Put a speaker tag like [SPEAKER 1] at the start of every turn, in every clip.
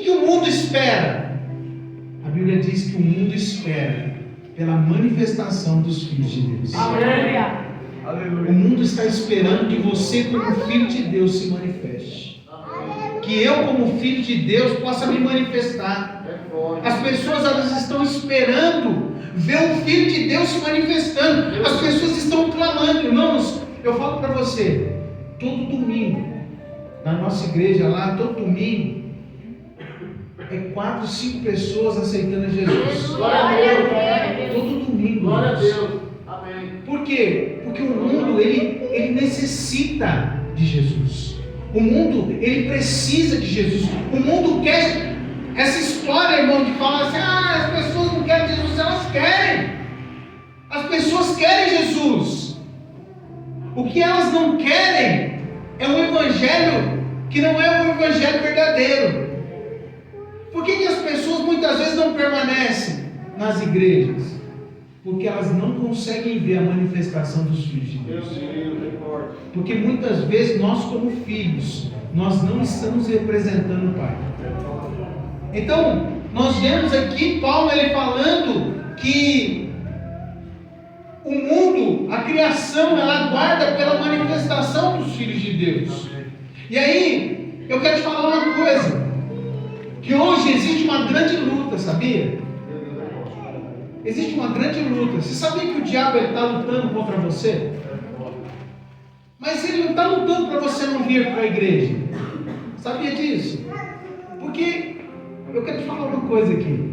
[SPEAKER 1] que o mundo espera? A Bíblia diz que o mundo espera pela manifestação dos filhos de Deus.
[SPEAKER 2] Aleluia.
[SPEAKER 1] O mundo está esperando que você, como filho de Deus, se manifeste. Que eu, como filho de Deus, possa me manifestar. As pessoas, elas estão esperando ver o Filho de Deus se manifestando. As pessoas estão clamando. Irmãos, eu falo para você, todo domingo, na nossa igreja lá, todo domingo, é 4, 5 pessoas aceitando Jesus.
[SPEAKER 2] Glória a Deus.
[SPEAKER 1] Todo domingo.
[SPEAKER 3] Glória a
[SPEAKER 1] irmãos.
[SPEAKER 3] Deus. Amém.
[SPEAKER 1] Por quê? Porque o mundo, ele necessita de Jesus. O mundo, ele precisa de Jesus. O mundo quer... Essa história, irmão, de falar assim, as pessoas não querem Jesus, elas querem. As pessoas querem Jesus. O que elas não querem é um evangelho que não é um evangelho verdadeiro. Por que as pessoas muitas vezes não permanecem nas igrejas? Porque elas não conseguem ver a manifestação dos filhos de Deus. Porque muitas vezes nós, como filhos, nós não estamos representando o Pai. Então, nós vemos aqui Paulo ele falando que o mundo, a criação, ela aguarda pela manifestação dos filhos de Deus. E aí, eu quero te falar uma coisa, que hoje existe uma grande luta, sabia? Existe uma grande luta. Você sabia que o diabo está lutando contra você? Mas ele não está lutando para você não vir para a igreja. Sabia disso? Porque eu quero te falar uma coisa aqui.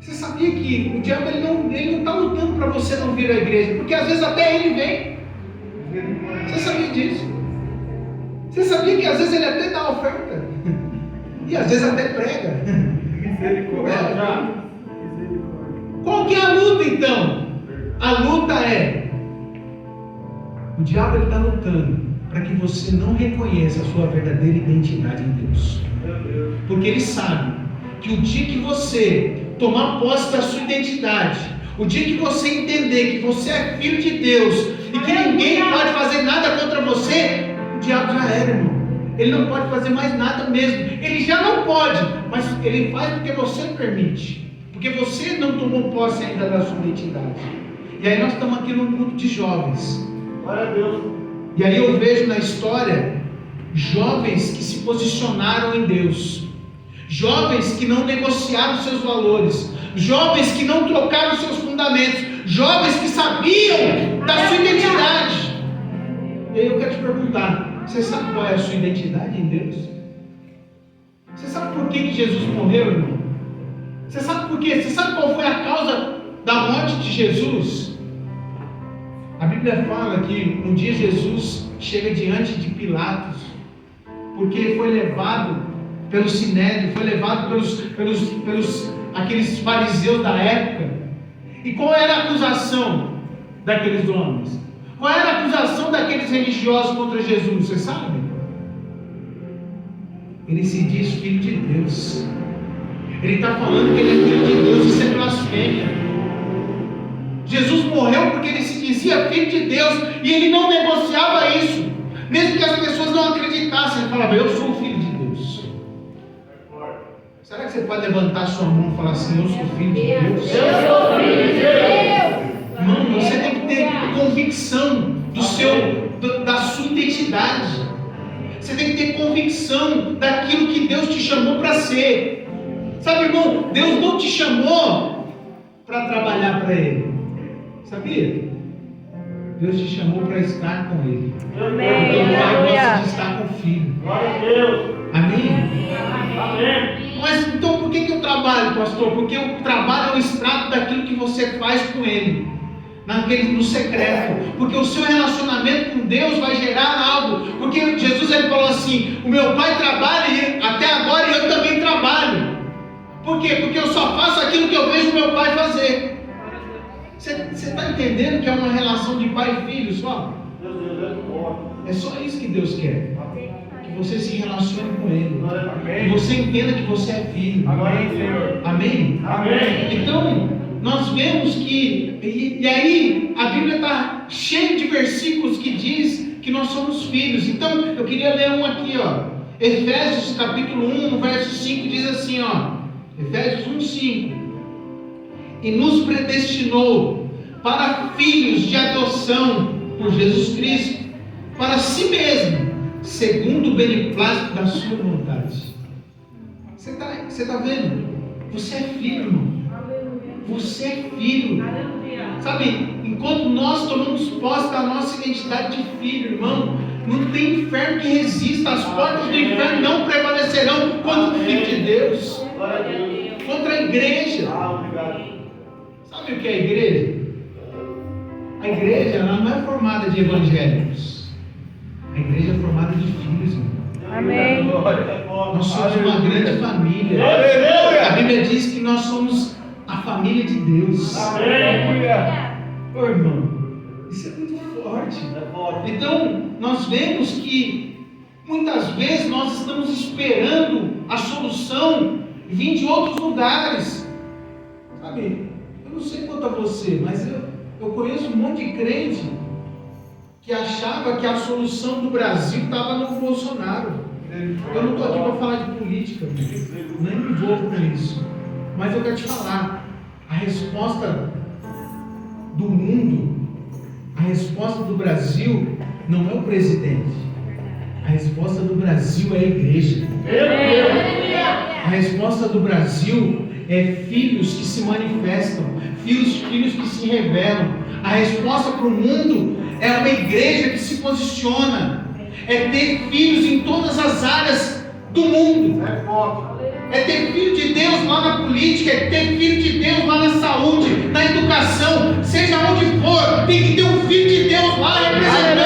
[SPEAKER 1] Você sabia que o diabo ele não está lutando para você não vir à igreja? Porque às vezes até ele vem. Você sabia disso? Você sabia que às vezes ele até dá oferta? E às vezes até prega. Qual que é a luta então? A luta é: o diabo ele está lutando para que você não reconheça a sua verdadeira identidade em Deus. Porque ele sabe que o dia que você tomar posse da sua identidade, o dia que você entender que você é filho de Deus e que ninguém pode fazer nada contra você, o diabo já era, irmão. Ele não pode fazer mais nada mesmo. Ele já não pode, mas ele faz porque você permite. Porque você não tomou posse ainda da sua identidade. E aí nós estamos aqui num grupo de jovens.
[SPEAKER 3] Glória a Deus.
[SPEAKER 1] E aí eu vejo na história jovens que se posicionaram em Deus, jovens que não negociaram seus valores, jovens que não trocaram seus fundamentos, jovens que sabiam da sua identidade. E aí eu quero te perguntar: você sabe qual é a sua identidade em Deus? Você sabe por que Jesus morreu, irmão? Você sabe por quê? Você sabe qual foi a causa da morte de Jesus? A Bíblia fala que um dia Jesus chega diante de Pilatos, porque ele foi levado pelo Sinédrio, foi levado pelos aqueles fariseus da época. E qual era a acusação daqueles homens? Qual era a acusação daqueles religiosos contra Jesus? Você sabe? Ele se diz filho de Deus. Ele está falando que ele é filho de Deus. Isso é blasfêmia. Jesus morreu porque ele se dizia filho de Deus e ele não negociava isso. Mesmo que as pessoas não acreditassem, ele falava: eu sou filho de Deus. Será que você pode levantar sua mão e falar assim: eu sou filho de Deus?
[SPEAKER 2] Eu sou filho de Deus.
[SPEAKER 1] Irmão, você tem que ter convicção da sua identidade. Você tem que ter convicção daquilo que Deus te chamou para ser. Sabe, irmão, Deus não te chamou para trabalhar para Ele. Sabia? Deus te chamou para estar com Ele.
[SPEAKER 2] Amém.
[SPEAKER 1] Então o Pai gosta de estar com o Filho.
[SPEAKER 3] Glória a Deus.
[SPEAKER 1] Amém?
[SPEAKER 3] Amém.
[SPEAKER 1] Mas então por que eu trabalho, pastor? Porque o trabalho é um extrato daquilo que você faz com Ele, no secreto. Porque o seu relacionamento com Deus vai gerar algo. Porque Jesus ele falou assim: o meu Pai trabalha até agora e eu também trabalho. Por quê? Porque eu só faço aquilo que eu vejo meu Pai fazer. Você está entendendo que é uma relação de pai e filho só? É só isso que Deus quer. Que você se relacione com Ele. Que você entenda que você é filho.
[SPEAKER 3] Amém, Senhor.
[SPEAKER 1] Amém?
[SPEAKER 3] Amém.
[SPEAKER 1] Então, nós vemos que... E aí, a Bíblia está cheia de versículos que diz que nós somos filhos. Então, eu queria ler um aqui, ó. Efésios capítulo 1, no verso 5 diz assim, ó, Efésios 1:5, e nos predestinou para filhos de adoção por Jesus Cristo, para si mesmo, segundo o beneplácito da sua vontade. Você está vendo? Você é filho, irmão. Você é filho. Sabe, enquanto nós tomamos posse da nossa identidade de filho, irmão, não tem inferno que resista. As portas do inferno não prevalecerão contra o Filho de Deus, contra a igreja. Sabe o que é a igreja? A igreja ela não é formada de evangélicos. A igreja é formada de filhos, irmão.
[SPEAKER 2] Amém.
[SPEAKER 1] Nós somos uma grande família. A Bíblia diz que nós somos a família de Deus. Ô irmão, isso é muito forte. Então, nós vemos que muitas vezes nós estamos esperando a solução vir de outros lugares. Sabe, eu não sei quanto a você, mas eu conheço um monte de crente que achava que a solução do Brasil estava no Bolsonaro. Eu não estou aqui para falar de política, nem me envolvo com isso. Mas eu quero te falar, a resposta do mundo, a resposta do Brasil não é o presidente. A resposta do Brasil é a igreja. A resposta do Brasil é filhos que se manifestam, filhos que se revelam. A resposta para o mundo é uma igreja que se posiciona, é ter filhos em todas as áreas do mundo, é ter filho de Deus lá na política, é ter filho de Deus lá na saúde, na educação, seja onde for, tem que ter um filho de Deus lá representando.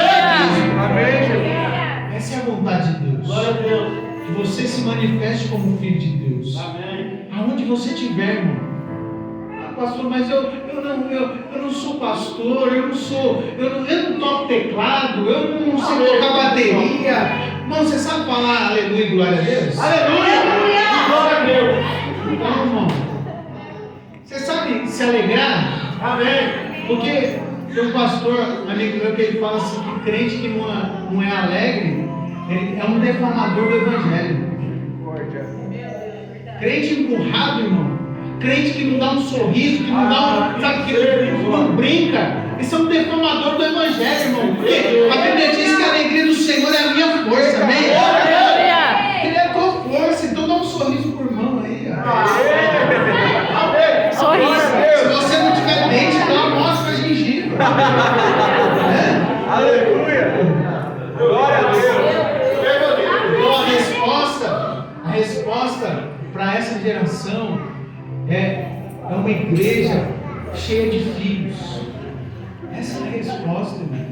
[SPEAKER 1] Essa é a vontade de Deus.
[SPEAKER 3] Glória a Deus.
[SPEAKER 1] Que você se manifeste como filho de Deus.
[SPEAKER 3] Amém.
[SPEAKER 1] Aonde você estiver, irmão. Pastor, mas eu não sou pastor, eu não toco teclado, eu não sei tocar bateria. Irmão, você sabe falar aleluia e glória a Deus?
[SPEAKER 3] Aleluia. Glória a Deus.
[SPEAKER 1] Então, irmão, você sabe se alegrar?
[SPEAKER 3] Amém.
[SPEAKER 1] Porque tem um pastor, amigo meu, que ele fala assim, que crente que não é alegre, ele é um defamador do evangelho. Crente empurrado, irmão. Crente que não dá um sorriso, que não dá sabe, que não brinca. Isso é um defamador do evangelho, irmão. Porque a Bíblia diz que a alegria do Senhor é a minha força, amém? Ele é a tua força, então dá um sorriso por irmão aí.
[SPEAKER 2] Sorriso.
[SPEAKER 1] Se você não tiver dente, dá uma mostra pra gengiva.
[SPEAKER 3] Aleluia. Glória a Deus.
[SPEAKER 1] Então a resposta para essa geração é uma igreja cheia de filhos. Essa é a resposta, irmão.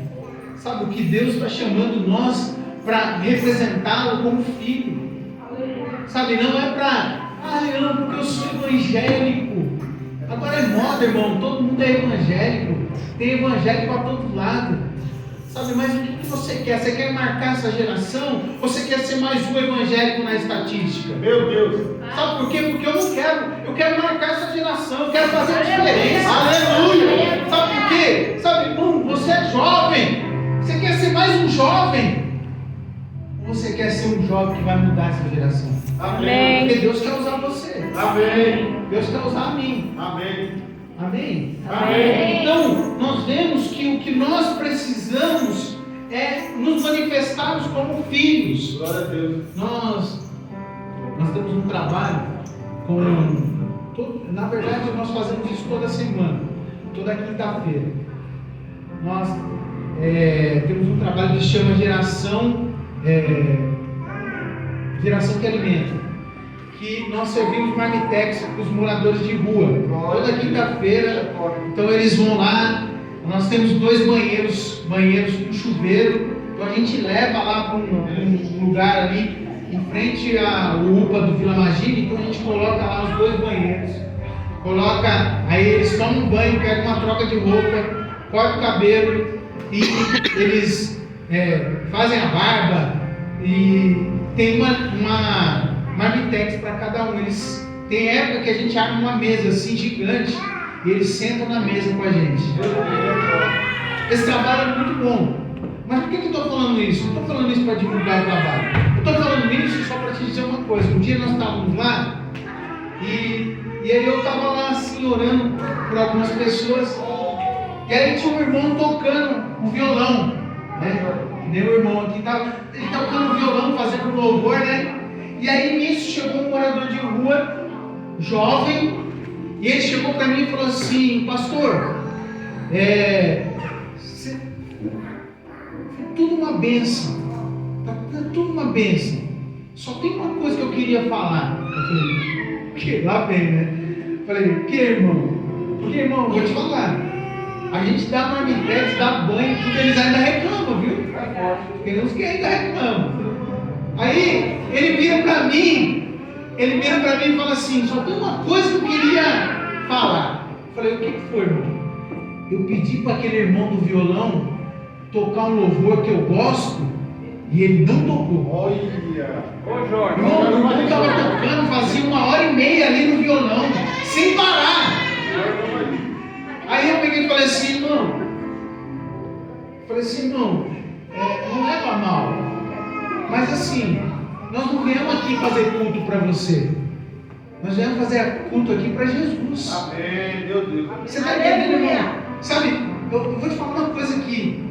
[SPEAKER 1] Sabe o que Deus está chamando nós para representá-lo como filho? Sabe, não é para, não, porque eu sou evangélico. Agora é moda, irmão, todo mundo é evangélico. Tem evangélico para todo lado. Sabe, mas o que você quer? Você quer marcar essa geração? Ou você quer ser mais um evangélico na estatística?
[SPEAKER 3] Meu Deus.
[SPEAKER 1] Sabe por quê? Porque eu não quero. Eu quero marcar essa geração. Eu quero fazer a diferença. Aleluia! Sabe por quê? Sabe, irmão, você é jovem. Você quer ser mais um jovem? Ou você quer ser um jovem que vai mudar essa geração?
[SPEAKER 3] Amém.
[SPEAKER 1] Porque Deus quer usar você.
[SPEAKER 3] Amém.
[SPEAKER 1] Deus quer usar a mim.
[SPEAKER 3] Amém.
[SPEAKER 1] Amém?
[SPEAKER 3] Amém.
[SPEAKER 1] Então, nós vemos que o que nós precisamos é nos manifestarmos como filhos.
[SPEAKER 3] Glória a Deus.
[SPEAKER 1] Nós temos um trabalho na verdade, nós fazemos isso toda semana, toda quinta-feira. Nós temos um trabalho que se chama Geração que Alimenta, que nós servimos marmitex para os moradores de rua, toda quinta-feira. Então eles vão lá, nós temos 2 banheiros com chuveiro, então a gente leva lá para um lugar ali, em frente ao UPA do Vila Magília, então a gente coloca lá os 2 banheiros, aí eles tomam um banho, pegam uma troca de roupa, cortam o cabelo, e eles fazem a barba, e tem uma marmitex para cada um. Tem época que a gente arma uma mesa assim gigante e eles sentam na mesa com a gente. Esse trabalho é muito bom. Mas por que eu estou falando isso? Não estou falando isso para divulgar o trabalho. Eu estou falando isso coisa. Um dia nós estávamos lá e aí eu estava lá assim orando por algumas pessoas. E aí tinha um irmão tocando um violão, né? Nem o irmão aqui estava tocando violão, fazendo louvor, né? E aí nisso chegou um morador de rua, jovem, e ele chegou para mim e falou assim: pastor, tudo uma bênção, tá tudo uma bênção. Só tem uma coisa que eu queria falar. Eu falei, que? Lá vem, né? Eu falei, que irmão? Porque irmão, vou te falar. A gente dá marmitex, dá banho, tudo, eles ainda reclamam, viu? Tem uns que ainda reclamam. Aí ele vira pra mim e fala assim: só tem uma coisa que eu queria falar. Eu falei, o que foi, irmão? Eu pedi para aquele irmão do violão tocar um louvor que eu gosto e ele não tocou.
[SPEAKER 3] Olha. Ô Jorge.
[SPEAKER 1] Irmão, o irmão estava tocando, fazia 1h30 ali no violão, sem parar. Aí eu peguei e falei assim, irmão, não leva mal, mas assim, nós não viemos aqui fazer culto para você, nós viemos fazer culto aqui para Jesus.
[SPEAKER 3] Amém, meu Deus.
[SPEAKER 1] Você está entendendo, irmão? Sabe, eu vou te falar uma coisa aqui,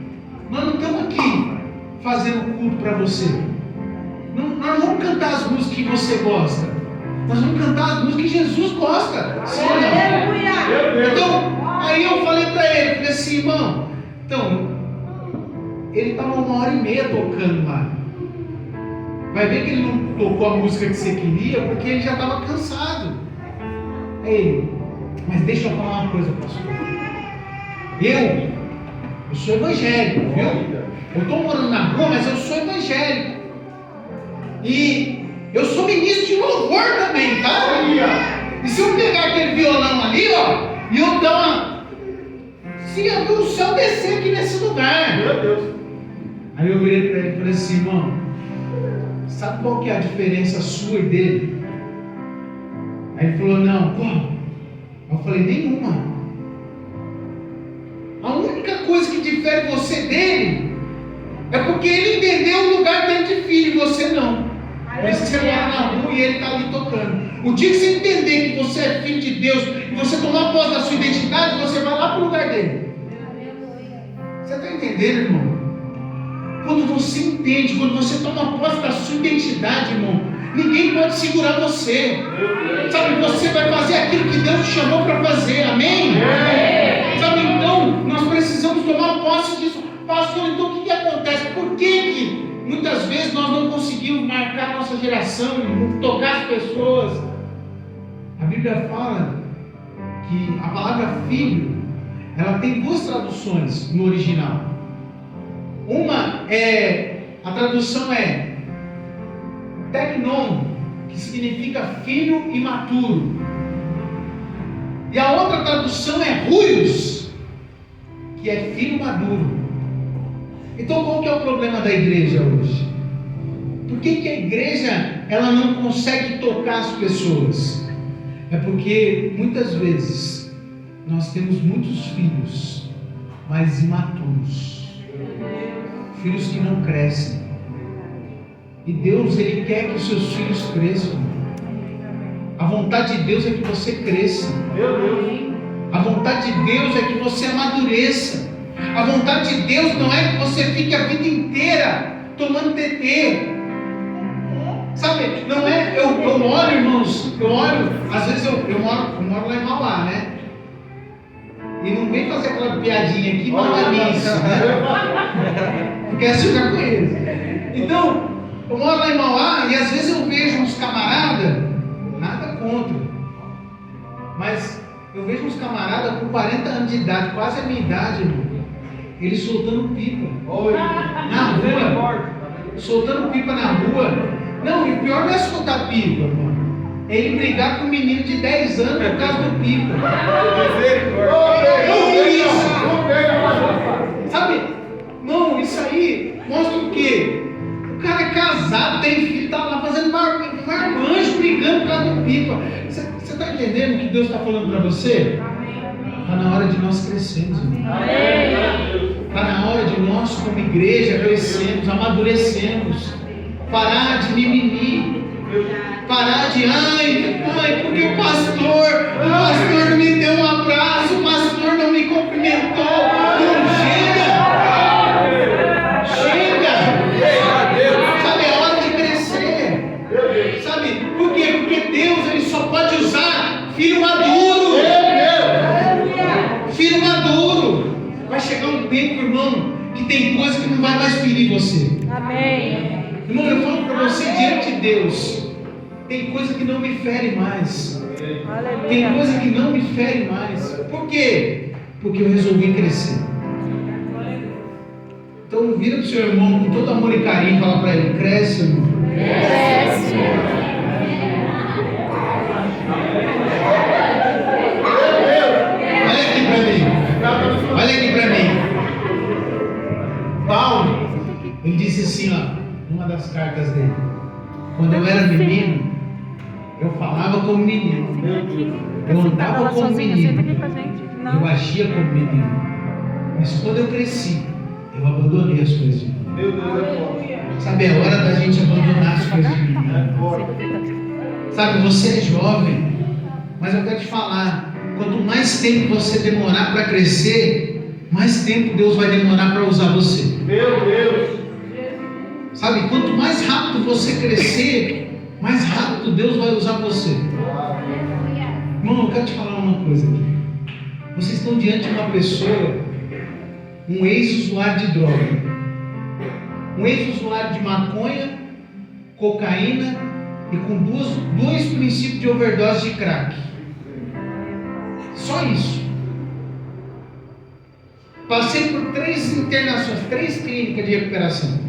[SPEAKER 1] nós não estamos aqui fazendo culto para você, nós vamos cantar as músicas que você gosta, nós vamos cantar as músicas que Jesus gosta, sim ou não? Então, aí eu falei para ele, falei assim, irmão, então, ele estava 1h30 tocando lá. Vai ver que ele não tocou a música que você queria, porque ele já estava cansado. Aí ele, mas deixa eu falar uma coisa, pastor. Eu sou evangélico, viu? Eu estou morando na rua, mas eu sou evangélico. E eu sou ministro de louvor também, tá? E se eu pegar aquele violão ali, ó, e eu dar uma... Se eu ver o céu descer aqui nesse lugar.
[SPEAKER 3] Meu Deus.
[SPEAKER 1] Aí eu virei para ele e falei assim, irmão, sabe qual que é a diferença sua e dele? Aí ele falou, não, qual? Eu falei, nenhuma. A única coisa que difere você dele é porque ele entendeu o lugar dele de filho e você não. Mas você mora na rua e ele está ali tocando. O dia que você entender que você é filho de Deus e você tomar posse da sua identidade, você vai lá para o lugar dele. Você está entendendo, irmão? Quando você entende, quando você toma posse da sua identidade, irmão, ninguém pode segurar você. Sabe, você vai fazer aquilo que Deus te chamou para fazer, amém? Sabe, então, nós precisamos tomar posse disso. Pastor, então o que acontece? Por que muitas vezes nós não conseguimos marcar a nossa geração, tocar as pessoas? A Bíblia fala que a palavra filho, ela tem duas traduções no original. Uma a tradução é teknon, que significa filho imaturo. E a outra tradução é huios, que é filho maduro. Então qual que é o problema da igreja hoje? Por que a igreja ela não consegue tocar as pessoas? É porque muitas vezes nós temos muitos filhos, mas imaturos. Filhos que não crescem. E Deus, Ele quer que os seus filhos cresçam. A vontade de Deus é que você cresça.
[SPEAKER 3] Meu Deus.
[SPEAKER 1] A vontade de Deus é que você amadureça. A vontade de Deus não é que você fique a vida inteira tomando TT. Sabe, não é, eu oro, irmãos, às vezes eu moro lá em Mauá, né? E não vem fazer aquela piadinha aqui, mauanice, né? Porque assim eu já conheço. Então, eu moro lá em Mauá e às vezes eu vejo uns camaradas, nada contra, mas eu vejo uns camaradas com 40 anos de idade, quase a minha idade, irmão, eles soltando pipa na rua, soltando pipa na rua. Não, e o pior não é soltar pipa, irmão. É ele brigar com um menino de 10 anos por causa do pipa. Sabe? Não, isso aí mostra o quê? O cara é casado, tem filho, está lá fazendo marmanjo, brigando por causa do pipa. Você está entendendo o que Deus está falando para você? Está na hora de nós crescermos, irmão. Está na hora de nós, como igreja, crescermos, amadurecermos. Parar de mimimi. tem coisa que não vai mais ferir você.
[SPEAKER 2] Amém.
[SPEAKER 1] Irmão, eu falo para você diante de Deus, tem coisa que não me fere mais. Tem
[SPEAKER 2] Aleluia.
[SPEAKER 1] coisa que não me fere mais. Por quê? Porque eu resolvi crescer. Então vira para o seu irmão com todo amor e carinho e fala para ele: cresce, irmão.
[SPEAKER 2] Cresce.
[SPEAKER 1] Olha aqui para mim. Olha aqui para mim. Paulo, ele disse assim, ó, numa das cartas dele: quando eu era menino, eu falava como menino, eu andava como menino, eu agia como menino. Mas quando eu cresci, eu abandonei as coisas de menino.
[SPEAKER 3] Meu Deus, é forte.
[SPEAKER 1] Sabe, é hora da gente abandonar as coisas de menino.
[SPEAKER 3] É forte.
[SPEAKER 1] Sabe, você é jovem, mas eu quero te falar, quanto mais tempo você demorar para crescer, mais tempo Deus vai demorar para usar você.
[SPEAKER 3] Meu Deus.
[SPEAKER 1] Sabe, quanto mais rápido você crescer, mais rápido Deus vai usar você. Irmão, eu quero te falar uma coisa aqui. Vocês estão diante de uma pessoa, um ex-usuário de droga, um ex-usuário de maconha, cocaína e com dois princípios de overdose de crack. Só isso. Passei por 3 internações, 3 clínicas de recuperação.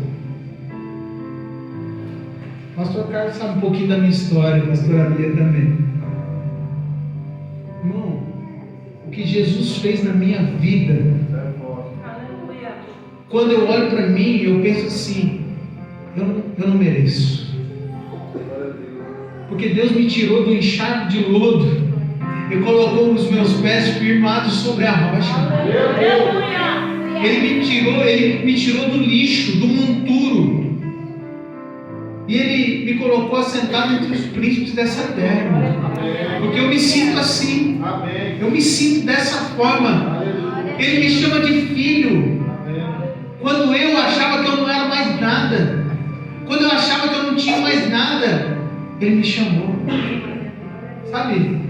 [SPEAKER 1] Pastor Carlos sabe um pouquinho da minha história, pastor Alia também. Irmão, o que Jesus fez na minha vida,
[SPEAKER 3] É forte.
[SPEAKER 1] quando eu olho para mim, eu penso assim: eu não mereço. Porque Deus me tirou do encharco de lodo e colocou os meus pés firmados sobre a rocha.
[SPEAKER 3] Meu Deus.
[SPEAKER 1] Ele me tirou do lixo, do monturo. E Ele me colocou assentado entre os príncipes dessa terra, irmão. Porque eu me sinto assim.
[SPEAKER 3] Amém.
[SPEAKER 1] Eu me sinto dessa forma.
[SPEAKER 3] Aleluia.
[SPEAKER 1] Ele me chama de filho.
[SPEAKER 3] Amém.
[SPEAKER 1] Quando eu achava que eu não era mais nada, quando eu achava que eu não tinha mais nada, Ele me chamou. Sabe?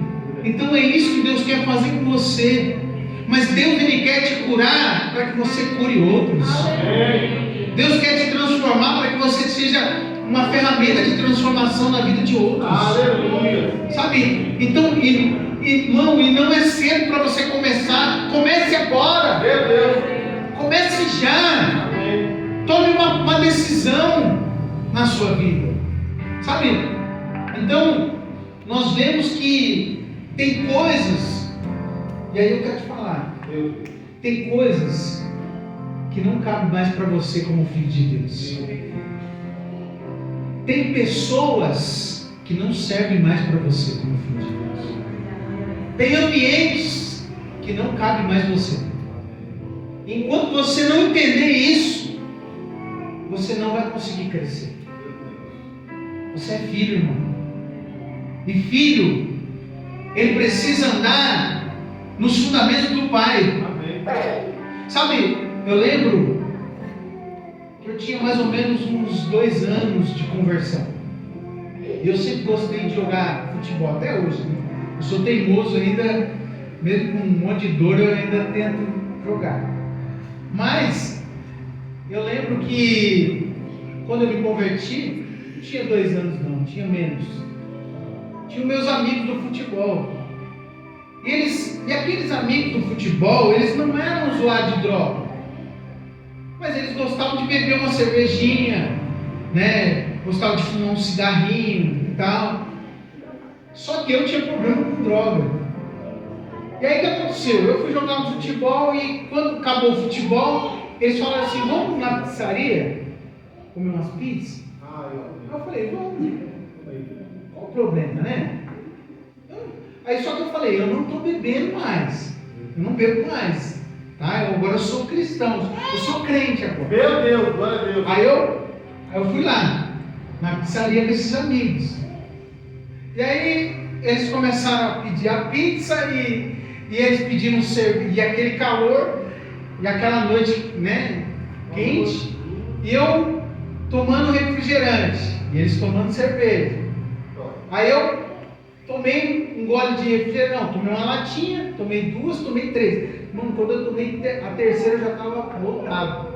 [SPEAKER 1] Então é isso que Deus quer fazer com você. Mas Deus, Ele quer te curar para que você cure outros.
[SPEAKER 3] Amém.
[SPEAKER 1] Deus quer te transformar para que você seja uma ferramenta de transformação na vida de outros.
[SPEAKER 3] Aleluia.
[SPEAKER 1] Sabe? Então, irmão, e não é cedo para você começar. Comece agora.
[SPEAKER 3] Meu Deus.
[SPEAKER 1] Comece já.
[SPEAKER 3] Amém.
[SPEAKER 1] Tome uma decisão na sua vida. Sabe? Então, nós vemos que tem coisas, e aí eu quero te falar,
[SPEAKER 3] Meu Deus.
[SPEAKER 1] tem coisas que não cabem mais para você como filho de Deus. Tem pessoas que não servem mais para você como filho de Deus. Tem ambientes que não cabem mais você. Enquanto você não entender isso, você não vai conseguir crescer. Você é filho, irmão. E filho, ele precisa andar nos fundamentos do Pai.
[SPEAKER 3] Amém.
[SPEAKER 1] Sabe, eu lembro que eu tinha mais ou menos uns 2 anos de conversão. E eu sempre gostei de jogar futebol, até hoje, né? Eu sou teimoso ainda, mesmo com um monte de dor, eu ainda tento jogar. Mas eu lembro que quando eu me converti, não tinha 2 anos não, tinha menos. Tinha meus amigos do futebol. E aqueles amigos do futebol, eles não eram usuários de droga. Mas eles gostavam de beber uma cervejinha, né? Gostavam de fumar um cigarrinho e tal. Só que eu tinha problema com droga. E aí o que aconteceu? Eu fui jogar no futebol e quando acabou o futebol, eles falaram assim: vamos na pizzaria comer umas pizzas? Eu falei: vamos. Qual o problema, né? Aí só que eu falei: eu não estou bebendo mais. Eu não bebo mais. Tá? Agora eu sou cristão. Eu sou crente agora.
[SPEAKER 3] Meu Deus, glória a Deus.
[SPEAKER 1] Aí eu fui lá, na pizzaria com esses amigos. E aí eles começaram a pedir a pizza e eles pediram cerveja. E aquele calor, e aquela noite, né, quente. E eu tomando refrigerante. E eles tomando cerveja. Aí eu tomei um gole de refrigerante. Não, tomei uma latinha, tomei 2, tomei 3. Mano, quando eu tomei a terceira eu já estava lotado.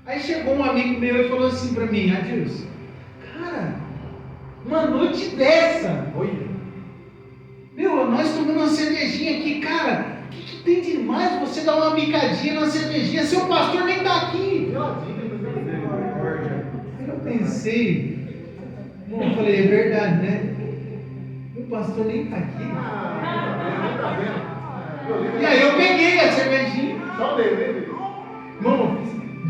[SPEAKER 1] Aí chegou um amigo meu e falou assim para mim: Adilson, cara, uma noite dessa, meu, nós tomamos uma cervejinha aqui, cara, o que tem de mais você dar uma bicadinha na cervejinha? Seu pastor nem está aqui. Eu pensei, eu falei, é verdade, né? O pastor nem está aqui. E aí eu peguei a cervejinha.
[SPEAKER 3] Só dele.
[SPEAKER 1] Irmão,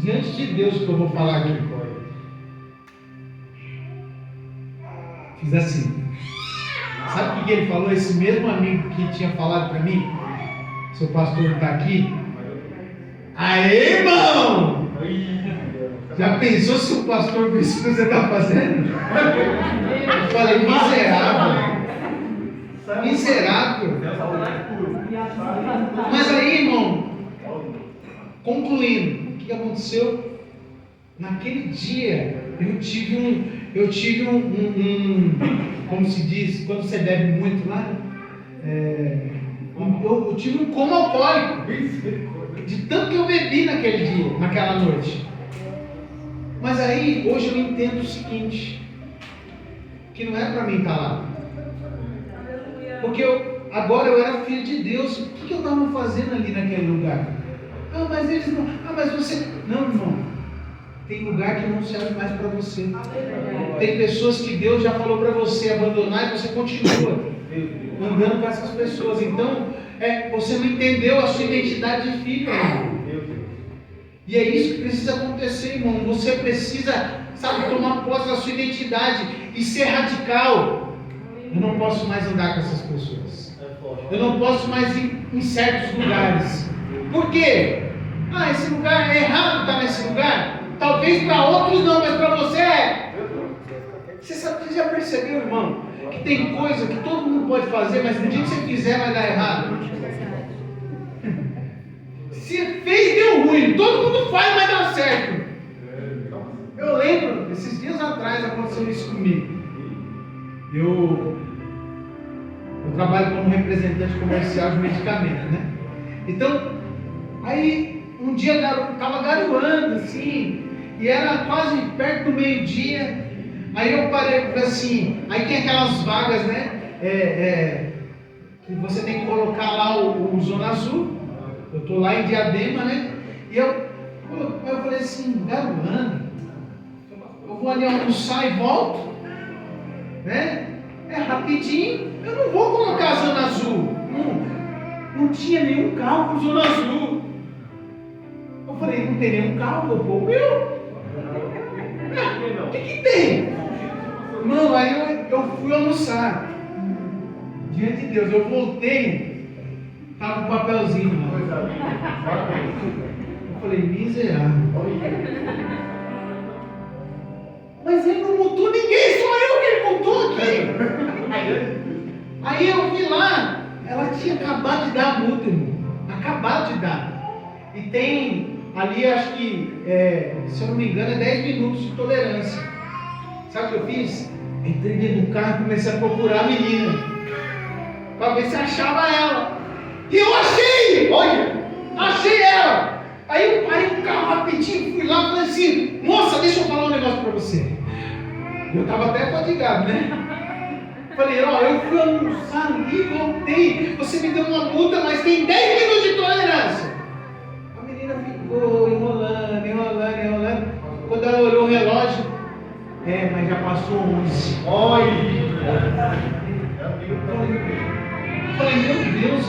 [SPEAKER 1] diante de Deus que eu vou falar aqui. Fiz assim. Sabe o que ele falou? Esse mesmo amigo que tinha falado para mim, seu pastor está aqui. Aê, irmão! Já pensou se o pastor vê isso que você está fazendo? Eu falei, miserável. Miserável. Mas aí, irmão, concluindo, o que aconteceu? Naquele dia, eu tive um como se diz, quando você bebe muito lá, eu tive um coma alcoólico, de tanto que eu bebi naquele dia, naquela noite. Mas aí, hoje eu entendo o seguinte, que não é para mim estar lá. Porque agora eu era filho de Deus, o que eu estava fazendo ali naquele lugar? Ah, mas eles não, mas você... Não, irmão. Tem lugar que não serve mais para você. Tem pessoas que Deus já falou para você abandonar e você continua andando com essas pessoas. Então, você não entendeu a sua identidade de filho, irmão. E é isso que precisa acontecer, irmão. Você precisa, tomar posse da sua identidade e ser radical. Eu não posso mais andar com essas pessoas. Eu não posso mais ir em certos lugares. Por quê? Esse lugar é errado estar nesse lugar. Talvez para outros não, mas para você é. Você já percebeu, irmão, que tem coisa que todo mundo pode fazer, mas no dia que você fizer vai dar errado? Se fez, deu ruim. Todo mundo faz, vai dar certo. Eu lembro, esses dias atrás aconteceu isso comigo. Eu trabalho como representante comercial de medicamentos, né? Então, aí um dia estava garoando assim, e era quase perto do meio-dia. Aí eu parei e falei assim, aí tem aquelas vagas, né? Que você tem que colocar lá o Zona Sul. Eu estou lá em Diadema, né? E eu falei assim, garoando, eu vou ali almoçar e volto, né? É rapidinho, eu não vou colocar a Zona Azul. Não tinha nenhum carro com Zona Azul. Eu falei, não tem nenhum carro, vou pôr o meu. O que tem? Mano, aí eu fui almoçar. Diante de Deus, eu voltei, tava um papelzinho lá. Eu falei, miserável. Mas ele não multou ninguém, só eu que ele multou aqui. Aí eu vi lá, ela tinha acabado de dar a multa, irmão. Acabado de dar. E tem ali, acho que, se eu não me engano, 10 minutos de tolerância. Sabe o que eu fiz? Entrei dentro do carro e comecei a procurar a menina, para ver se achava ela. E eu achei! Olha! Achei ela! Aí eu parei o carro rapidinho, fui lá e falei assim, moça, deixa eu falar um negócio para você. Eu estava até fadigado, né? Falei, eu fui almoçar ali, voltei, você me deu uma multa, mas tem 10 minutos de tolerância. A menina ficou enrolando. Quando ela olhou o relógio, mas já passou 11. Olha! Falei, meu Deus,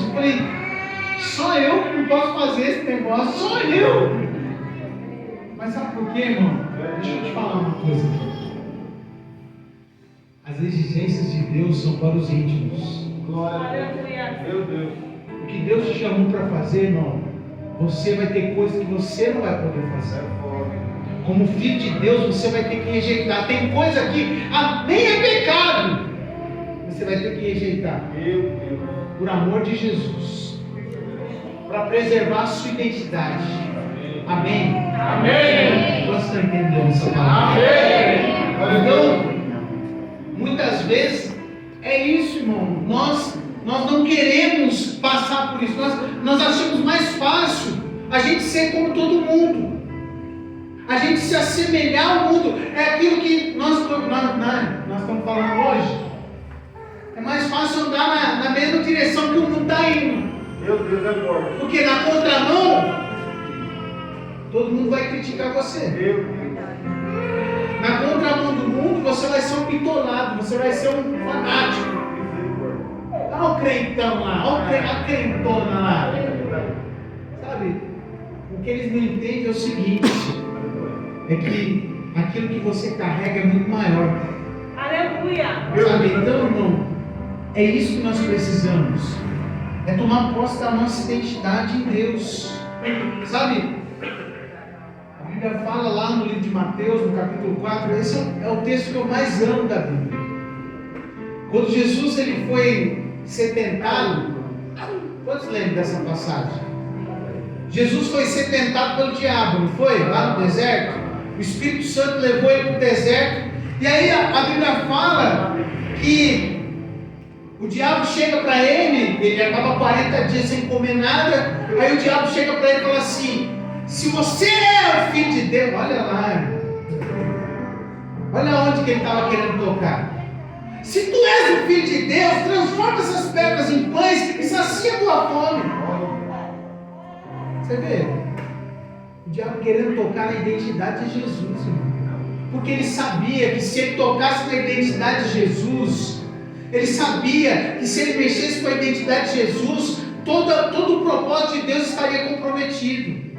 [SPEAKER 1] só eu que não posso fazer esse negócio, só eu. Mas sabe por quê, irmão? Deixa eu te falar uma coisa aqui. As exigências de Deus são para os íntimos. Glória a Deus. Meu Deus. O que Deus te chamou para fazer, irmão, você vai ter coisas que você não vai poder fazer. Como filho de Deus, você vai ter que rejeitar. Tem coisa que nem é pecado, você vai ter que rejeitar. Meu Deus. Por amor de Jesus. Para preservar a sua identidade. Amém? Amém. Você está entendendo essa palavra? Amém. Então, muitas vezes é isso, irmão. Nós não queremos passar por isso. Nós achamos mais fácil a gente ser como todo mundo. a gente se assemelhar ao mundo. É aquilo que nós estamos falando hoje. É mais fácil andar na mesma direção que o mundo está indo.
[SPEAKER 3] Meu Deus, é forte.
[SPEAKER 1] Porque na contramão, todo mundo vai criticar você.
[SPEAKER 3] Meu Deus.
[SPEAKER 1] Na contramão do mundo, você vai ser um bitolado, você vai ser um fanático. Olha o crentão lá, olha a crentona lá. Sabe? O que eles não entendem é o seguinte: é que aquilo que você carrega é muito maior.
[SPEAKER 2] Aleluia.
[SPEAKER 1] Sabe? Então, irmão, é isso que nós precisamos. É tomar posse da nossa identidade em Deus. Sabe? A Bíblia fala lá no livro de Mateus, no capítulo 4, esse é o texto que eu mais amo da Bíblia. Quando Jesus ele foi ser tentado, quantos lembram dessa passagem? Jesus foi ser tentado pelo diabo, não foi? Lá no deserto. O Espírito Santo levou ele para o deserto. E aí a Bíblia fala que o diabo chega para ele acaba 40 dias sem comer nada. Aí o diabo chega para ele e fala assim: se você é o Filho de Deus, olha lá, olha onde que ele estava querendo tocar. Se tu és o Filho de Deus, transforma essas pedras em pães e sacia a tua fome. Você vê? O diabo querendo tocar na identidade de Jesus, irmão. Porque ele sabia que se ele tocasse na identidade de Jesus, ele sabia que se ele mexesse com a identidade de Jesus, todo o propósito de Deus estaria comprometido.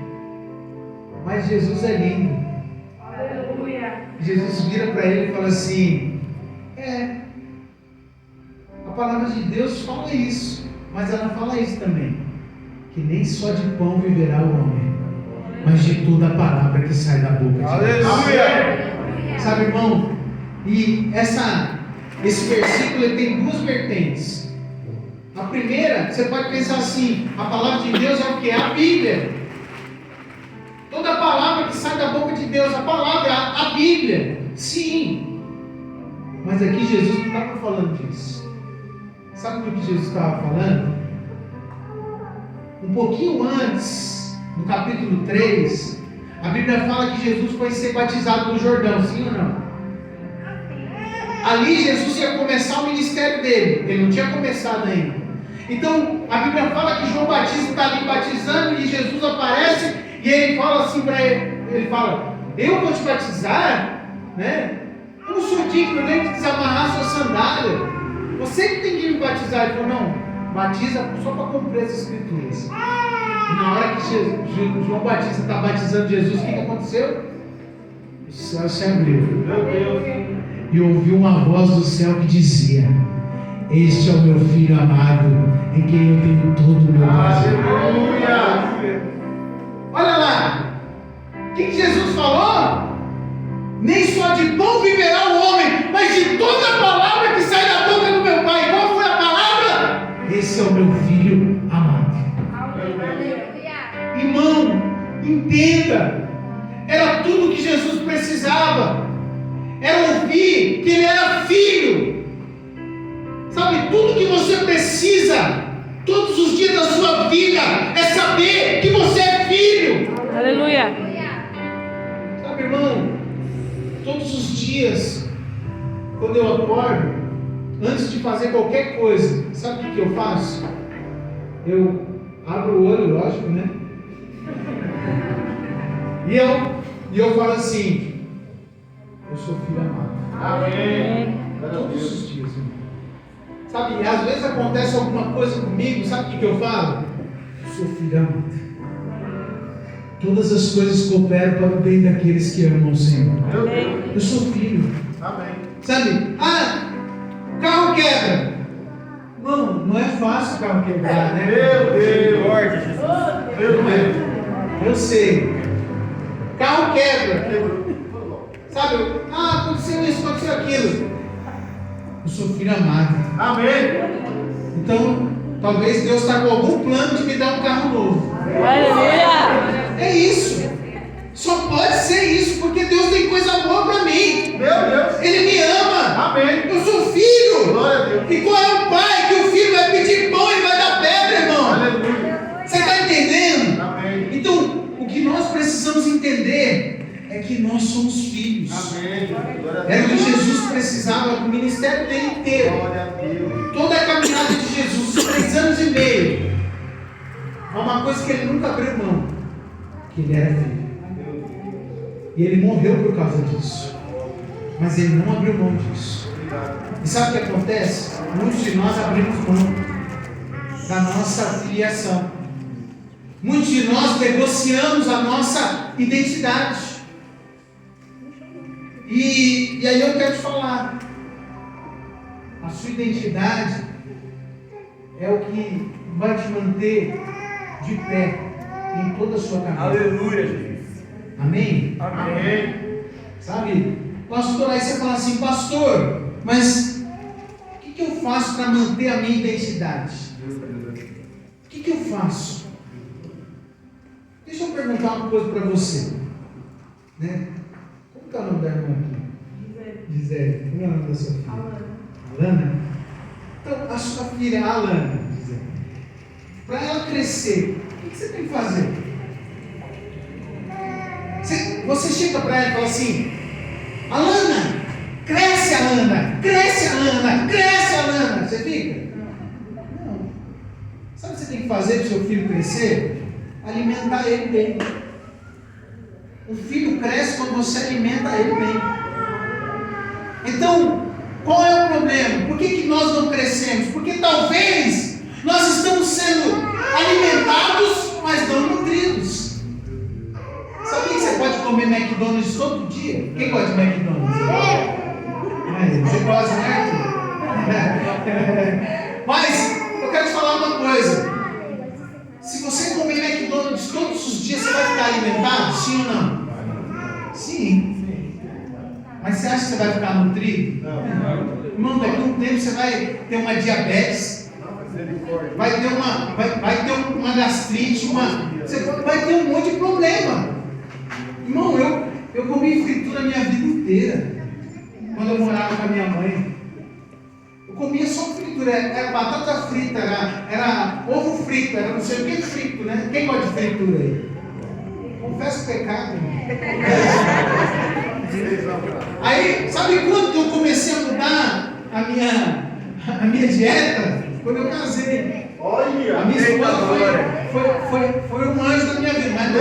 [SPEAKER 1] Mas Jesus é lindo.
[SPEAKER 2] Aleluia.
[SPEAKER 1] Jesus vira para ele e fala assim: a palavra de Deus fala isso, mas ela fala isso também, que nem só de pão viverá o homem, mas de toda a palavra que sai da boca de Deus.
[SPEAKER 3] Aleluia.
[SPEAKER 1] Sabe, irmão? E esse versículo ele tem duas vertentes. A primeira, você pode pensar assim: a palavra de Deus é o que? É a Bíblia. Toda palavra que sai da boca de Deus, a palavra, a Bíblia. Sim. Mas aqui Jesus não estava falando disso. Sabe o que Jesus estava falando? Um pouquinho antes, no capítulo 3, a Bíblia fala que Jesus foi ser batizado no Jordão, sim ou não? Ali Jesus ia começar o ministério dele, ele não tinha começado ainda. Então a Bíblia fala que João Batista está ali batizando e Jesus aparece e ele fala assim para ele fala: eu vou te batizar, né? Eu não sou digno nem de desamarrar sua sandália, você que tem que me batizar. Ele falou: não, batiza só para cumprir as escrituras. E na hora que João Batista está batizando Jesus, o que aconteceu? O céu se abriu.
[SPEAKER 3] Meu Deus.
[SPEAKER 1] E ouviu uma voz do céu que dizia: este é o meu filho amado, em quem eu tenho todo o meu prazer.
[SPEAKER 3] Aleluia.
[SPEAKER 1] Olha lá, o que Jesus falou? Nem só de pão viverá o homem, mas de toda a palavra que sai da boca do meu Pai. Qual foi a palavra? Esse é o meu filho amado. Irmão, entenda, era tudo que Jesus precisava. Era ouvir que ele era filho. Sabe, tudo que você precisa todos os dias da sua vida é saber que você é filho.
[SPEAKER 2] Aleluia.
[SPEAKER 1] Sabe, irmão, todos os dias, quando eu acordo, antes de fazer qualquer coisa, sabe o que eu faço? Eu abro o olho, lógico, né? E eu falo assim: eu sou filho amado.
[SPEAKER 3] Amém.
[SPEAKER 1] Todos os dias, irmão. Sabe, às vezes acontece alguma coisa comigo, sabe o que eu falo? Eu sou filho amado. Todas as coisas cooperam para o bem daqueles que amam o Senhor.
[SPEAKER 3] Meu Deus.
[SPEAKER 1] Eu sou filho.
[SPEAKER 3] Amém.
[SPEAKER 1] Sabe? O carro quebra. Não é fácil o carro quebrar, né?
[SPEAKER 3] Meu Deus. Meu Deus.
[SPEAKER 1] Eu sei. Carro quebra. Sabe? Aconteceu isso, aconteceu aquilo. Eu sou filho amado.
[SPEAKER 3] Amém.
[SPEAKER 1] Então, talvez Deus está com algum plano de me dar um carro novo.
[SPEAKER 2] Aleluia.
[SPEAKER 1] É isso. Só pode ser isso, porque Deus tem coisa boa para mim.
[SPEAKER 3] Meu Deus.
[SPEAKER 1] Ele me ama.
[SPEAKER 3] Amém.
[SPEAKER 1] Eu sou filho.
[SPEAKER 3] Glória a Deus.
[SPEAKER 1] E qual é o pai que o filho vai pedir pão e vai dar pedra, irmão?
[SPEAKER 3] Aleluia.
[SPEAKER 1] Você está entendendo?
[SPEAKER 3] Amém.
[SPEAKER 1] Então, o que nós precisamos entender é que somos filhos.
[SPEAKER 3] Amém. Glória a
[SPEAKER 1] Era o que
[SPEAKER 3] Deus.
[SPEAKER 1] Jesus precisava, o ministério dele inteiro.
[SPEAKER 3] Glória a Deus.
[SPEAKER 1] Toda a caminhada de Jesus, os 3 anos e meio. Há uma coisa que ele nunca abriu mão: que ele era filho. E ele morreu por causa disso. Mas ele não abriu mão disso. E sabe o que acontece? Muitos de nós abrimos mão da nossa filiação. Muitos de nós negociamos a nossa identidade. E aí eu quero te falar: a sua identidade é o que vai te manter de pé em toda a sua caminhada.
[SPEAKER 3] Aleluia, Jesus.
[SPEAKER 1] Amém?
[SPEAKER 3] Amém.
[SPEAKER 1] Sabe, pastor, aí você fala assim: pastor, mas o que eu faço para manter a minha identidade? O que eu faço? Deixa eu perguntar uma coisa para você, né? Como está o nome da irmã aqui? Gisele. Como é o nome da sua filha? Alana. Então, a sua filha, a Alana, Gisele, para ela crescer, o que você tem que fazer? Você chega para ela e fala assim: Alana, cresce, Alana, cresce, Alana, cresce, Alana. Você fica? Não. Sabe o que você tem que fazer para o seu filho crescer? Alimentar ele bem. O filho cresce quando você alimenta ele bem. Então, qual é o problema? Por que nós não crescemos? Porque talvez nós estamos sendo alimentados, mas não nutridos. Sabia que você pode comer McDonald's todo dia? Quem gosta de McDonald's? Você gosta, né? Mas eu quero te falar uma coisa: se você comer McDonald's todos os dias, você vai ficar alimentado? Sim ou não? Sim. Mas você acha que você vai ficar nutrido?
[SPEAKER 3] Não.
[SPEAKER 1] Irmão, daqui a um tempo você vai ter uma diabetes, vai ter uma gastrite, você vai ter um monte de problema. Irmão, eu comi fritura a minha vida inteira. Quando eu morava com a minha mãe, eu comia só fritura. Era batata frita, era ovo frito, era não sei o que frito, né? Quem gosta de fritura aí? Confesso o pecado, irmão. Aí, sabe quando eu comecei a mudar a minha dieta? Quando eu casei.
[SPEAKER 3] Olha,
[SPEAKER 1] A minha esposa foi um anjo da minha vida, mas não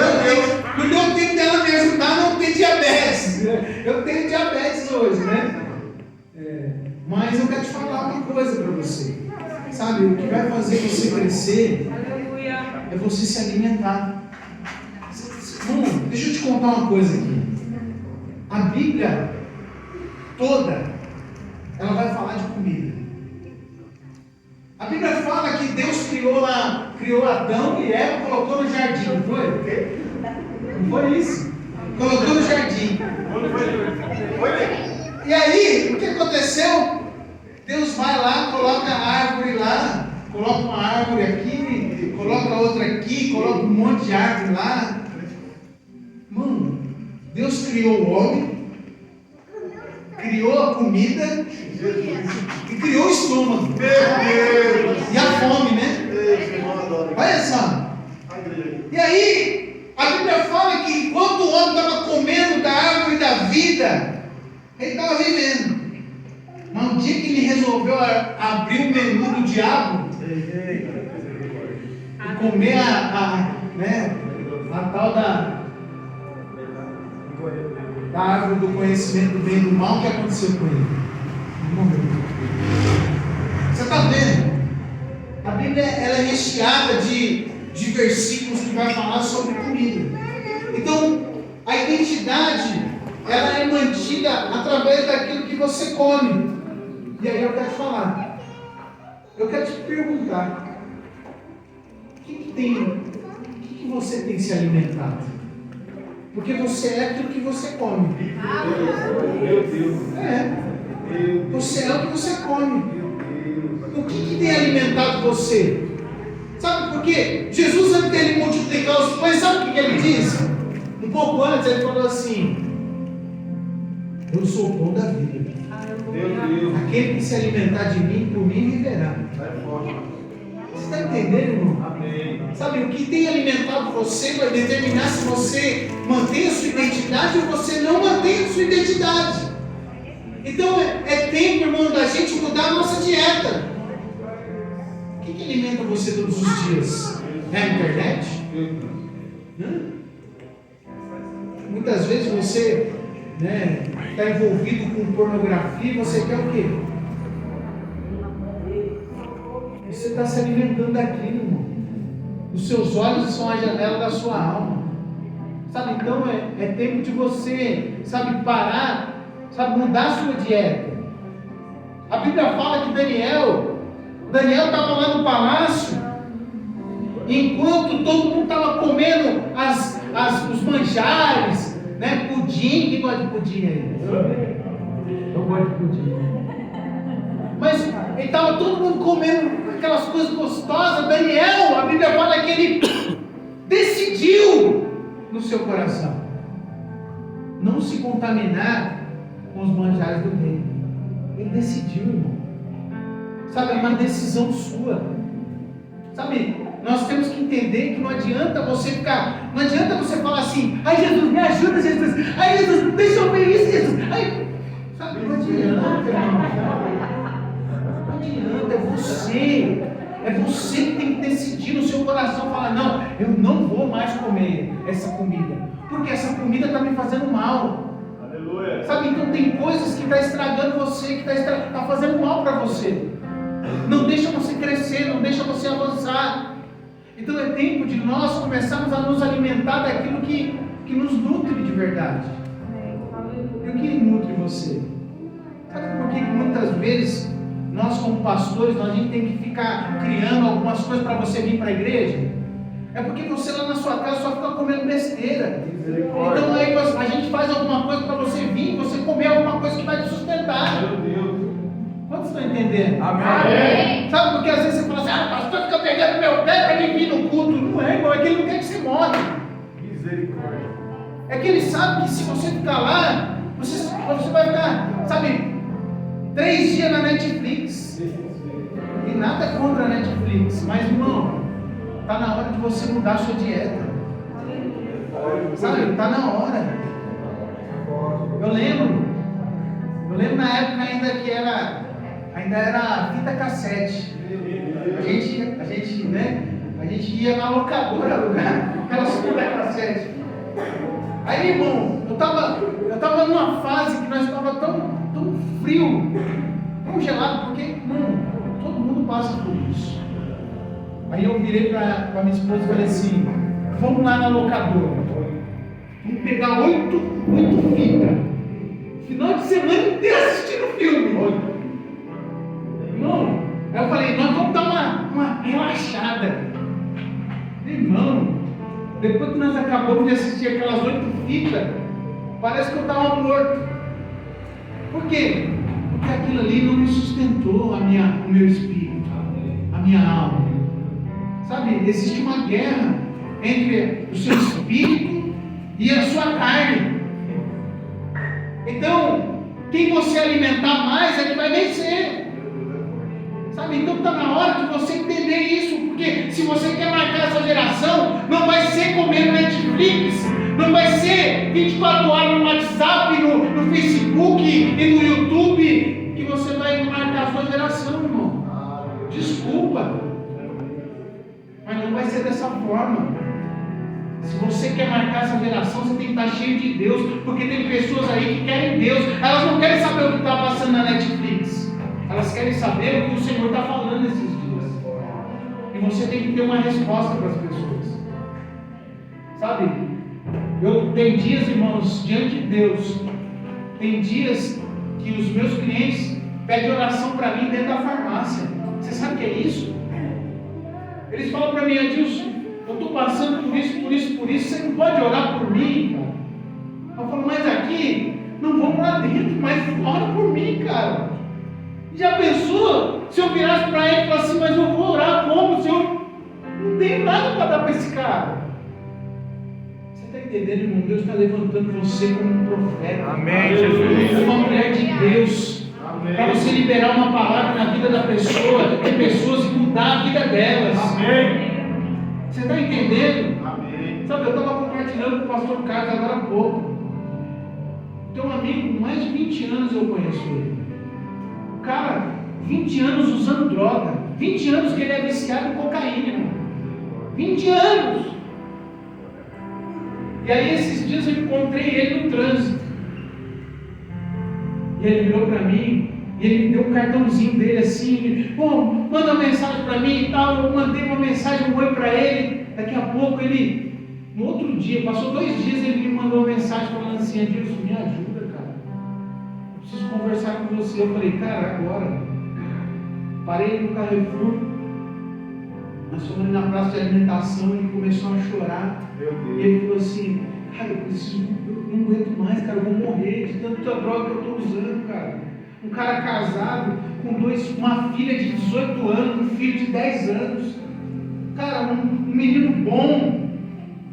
[SPEAKER 1] deu tempo dela me ajudar a não ter diabetes. Eu tenho diabetes hoje, né? Mas eu quero te falar uma coisa para você. Sabe, o que vai fazer você crescer é você se alimentar. Deixa eu te contar uma coisa aqui. A Bíblia toda, ela vai falar de comida. A Bíblia fala que Deus criou Adão e Eva, colocou no jardim, não foi? Não foi isso? Colocou no jardim. E aí, o que aconteceu? Deus vai lá, coloca a árvore lá, coloca uma árvore aqui, coloca outra aqui, coloca um monte de árvore lá. Mano, Deus criou o homem, criou a comida e criou o estômago.
[SPEAKER 3] meu Deus.
[SPEAKER 1] E a fome, né? Olha só. E aí, a Bíblia fala que enquanto o homem estava comendo da árvore da vida, ele estava vivendo. Mas um dia que ele resolveu abrir o menu do diabo e comer a tal da árvore do conhecimento do bem e do mal, o que aconteceu com ele? Ele morreu. Você está vendo? A Bíblia ela é recheada de versículos que vai falar sobre comida. Então, a identidade ela é mantida através daquilo que você come. E aí eu quero te falar, eu quero te perguntar, o que você tem se alimentado? Porque você é aquilo que você come.
[SPEAKER 3] Meu Deus.
[SPEAKER 1] Você é o que você come. O que tem alimentado você? Sabe por quê? Jesus, antes dele multiplicar os pães, sabe o que ele disse? Um pouco antes ele falou assim: eu sou o pão da vida.
[SPEAKER 3] Meu Deus.
[SPEAKER 1] Aquele que se alimentar de mim, por mim viverá.
[SPEAKER 3] Sai fora.
[SPEAKER 1] Você está entendendo, irmão? Sabe, o que tem alimentado você vai determinar se você mantém a sua identidade ou você não mantém a sua identidade. Então é tempo, irmão, da gente mudar a nossa dieta. O que alimenta você todos os dias? É a internet? Muitas vezes você está envolvido com pornografia e você quer o quê? Você está se alimentando daquilo, irmão. Os seus olhos são a janela da sua alma. Sabe, então é tempo de você, sabe, parar, sabe, mudar a sua dieta. A Bíblia fala que Daniel estava lá no palácio, enquanto todo mundo estava comendo os manjares, pudim. Quem gosta de pudim aí? Eu gosto de pudim. Mas ele estava todo mundo comendo aquelas coisas gostosas. Daniel, a Bíblia fala que ele decidiu no seu coração não se contaminar com os manjares do rei. Ele decidiu, irmão. Sabe, é uma decisão sua. Sabe, nós temos que entender que não adianta você falar assim: ai Jesus, me ajuda, Jesus. Ai Jesus, deixa eu ver isso, Jesus. Ai, sabe, não adianta, irmão. Não adianta, é você que tem que decidir no seu coração, falar: não, eu não vou mais comer essa comida, porque essa comida está me fazendo mal. Aleluia. Sabe, então tem coisas que estão estragando você, que está fazendo mal para você. Não deixa você crescer, não deixa você avançar. Então é tempo de nós começarmos a nos alimentar daquilo que nos nutre de verdade. E o que nutre você? Sabe por que muitas vezes nós como pastores, a gente tem que ficar criando algumas coisas para você vir para a igreja? É porque você lá na sua casa só fica comendo besteira. Então aí a gente faz alguma coisa para você vir, você comer alguma coisa que vai te sustentar. Meu Deus. Quantos estão entendendo? Amém. Sabe, porque às vezes você fala assim: pastor fica pegando meu pé para mim vir no culto. Não é, irmão, é que ele não quer que você morre. Misericórdia. É que ele sabe que se você ficar lá, você vai ficar, sabe, 3 dias na Netflix. E nada contra a Netflix, mas irmão, está na hora de você mudar a sua dieta. Sabe, está na hora. Eu lembro na época ainda era fita cassete. A gente ia na locadora alugar aquelas fitas cassete. Aí, irmão, eu tava numa fase que nós estava tão frio, tão gelado, porque, irmão, todo mundo passa por isso. Aí eu virei para minha esposa e falei assim: vamos lá na locadora, vamos pegar 8 fitas. Final de semana inteiro assistindo filme. Irmão, aí eu falei: nós vamos dar uma relaxada. Irmão, depois que nós acabamos de assistir aquelas 8 fitas, parece que eu estava morto. Por quê? Porque aquilo ali não me sustentou o meu espírito, a minha alma. Sabe, existe uma guerra entre o seu espírito e a sua carne. Então, quem você alimentar mais é que vai vencer. Sabe, então está na hora de você entender isso, porque se você quer marcar essa geração, não vai ser comendo Netflix, não vai ser 24 horas no WhatsApp, no Facebook e no YouTube que você vai marcar a sua geração, irmão. Desculpa, mas não vai ser dessa forma. Se você quer marcar essa geração, você tem que estar cheio de Deus, porque tem pessoas aí que querem Deus, elas não querem saber o que está passando na Netflix, elas querem saber o que o Senhor está falando nesses dias. E você tem que ter uma resposta para as pessoas. Sabe, tem dias, irmãos, diante de Deus, tem dias que os meus clientes pedem oração para mim dentro da farmácia. Você sabe o que é isso? Eles falam para mim: Adilson, eu estou passando por isso, você não pode orar por mim, cara? Eu falo: mas aqui, não vamos lá dentro, mas ora por mim, cara. Já pensou se eu virasse para ele e falasse assim: mas eu vou orar como? Se eu não tenho nada para dar para esse cara. Você está entendendo, irmão? Deus está levantando você como um profeta. Amém, Jesus. Como uma mulher de Deus. Para você liberar uma palavra na vida da pessoa, de pessoas, e mudar a vida delas. Amém. Você está entendendo?
[SPEAKER 3] Amém.
[SPEAKER 1] Sabe, eu estava compartilhando com o pastor Carlos agora há pouco. Tem um amigo, mais de 20 anos eu conheço ele. O cara, 20 anos usando droga. 20 anos que ele é viciado em cocaína, irmão. 20 anos! E aí esses dias eu encontrei ele no trânsito. E ele virou para mim, e ele me deu um cartãozinho dele assim, pô, manda uma mensagem para mim e tal. Eu mandei uma mensagem, um oi para ele. Daqui a pouco ele, no outro dia, passou 2 dias, ele me mandou uma mensagem falando assim: Adilson, me ajuda, cara. Eu preciso conversar com você. Eu falei, cara, agora. Parei no Carrefour, nós fomos ali na praça de alimentação, ele começou a chorar. E ele falou assim: cara, eu não aguento mais, cara, eu vou morrer de tanta droga que eu estou usando, cara. Um cara casado, com uma filha de 18 anos, um filho de 10 anos. Cara, um menino bom.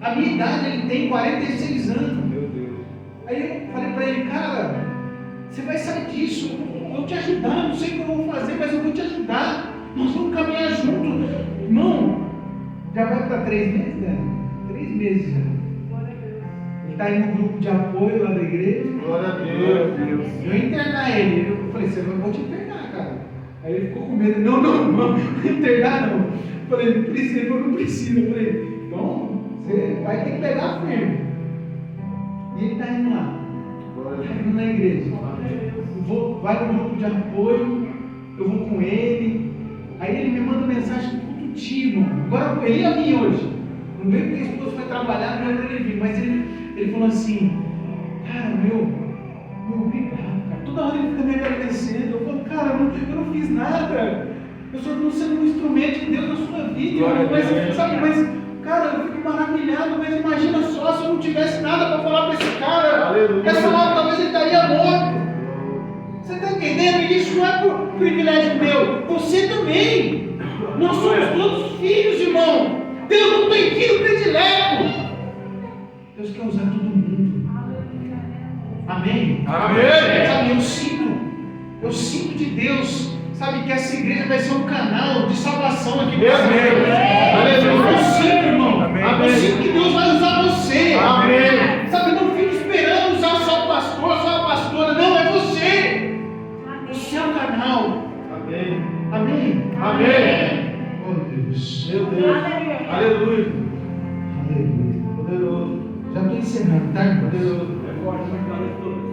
[SPEAKER 1] A minha idade, ele tem 46 anos.
[SPEAKER 3] Meu Deus.
[SPEAKER 1] Aí eu falei para ele: cara, você vai sair disso, eu vou te ajudar, não sei o que eu vou fazer, mas eu vou te ajudar. Nós vamos caminhar junto. Irmão, já vai para 3 meses, né? 3 meses já. Ele está aí no grupo de apoio lá da igreja.
[SPEAKER 3] Glória a Deus.
[SPEAKER 1] Eu ia internar ele. Eu falei: eu vou te internar, cara. Aí ele ficou com medo. Não internar não. Eu falei: não precisa. Ele falou: não precisa. Eu falei: então, você vai ter que pegar firme. E ele está indo lá. Está indo na igreja. Vai no grupo de apoio. Eu vou com ele. Aí ele me manda mensagem todo dia, irmão. Agora ele ia vir hoje. Não veio porque a esposa foi trabalhar, não era para ele vir. Mas ele falou assim: cara, meu obrigado, cara. Toda hora ele fica me agradecendo. Eu falo: cara, eu não fiz nada. Eu só estou sendo um instrumento de Deus na sua vida. Mas, sabe, cara, eu fico maravilhado. Mas imagina só se eu não tivesse nada para falar para esse cara.
[SPEAKER 3] Aleluia.
[SPEAKER 1] Essa hora talvez ele estaria morto. Você está entendendo? Isso não é por privilégio meu. Você também. Nós somos todos filhos, irmão. Deus não tem filho predileto. Deus quer usar todo mundo. Amém?
[SPEAKER 3] Amém.
[SPEAKER 1] Sabe, eu sinto de Deus, sabe, que essa igreja vai ser um canal de salvação aqui para
[SPEAKER 3] Amém.
[SPEAKER 1] Eu sinto, irmão.
[SPEAKER 3] Amém.
[SPEAKER 1] Eu sinto que Deus vai usar você.
[SPEAKER 3] Amém.
[SPEAKER 1] Sabe, não fique esperando usar só o pastor, só a pastora. Não, é você. Você é o canal.
[SPEAKER 3] Amém.
[SPEAKER 1] Amém?
[SPEAKER 3] Amém.
[SPEAKER 1] Oh, Deus.
[SPEAKER 3] Meu Deus. Aleluia.
[SPEAKER 1] Aleluia.
[SPEAKER 3] Poderoso.
[SPEAKER 1] Já estou encerrando, tá, irmão?
[SPEAKER 3] Poderoso. É forte, mas nada de todos.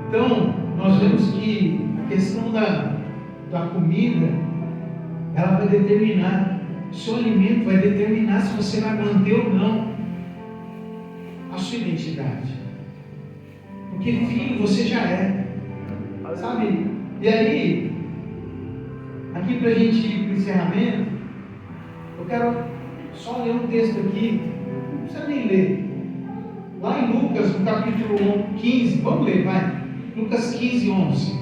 [SPEAKER 1] Então, nós vemos que a questão da comida, ela vai determinar, o seu alimento vai determinar se você vai manter ou não a sua identidade. Porque filho você já é, sabe? E aí, aqui para a gente ir para o encerramento, eu quero só ler um texto aqui, não precisa nem ler. Lá em Lucas, no capítulo 15, vamos ler, vai. Lucas 15, 11.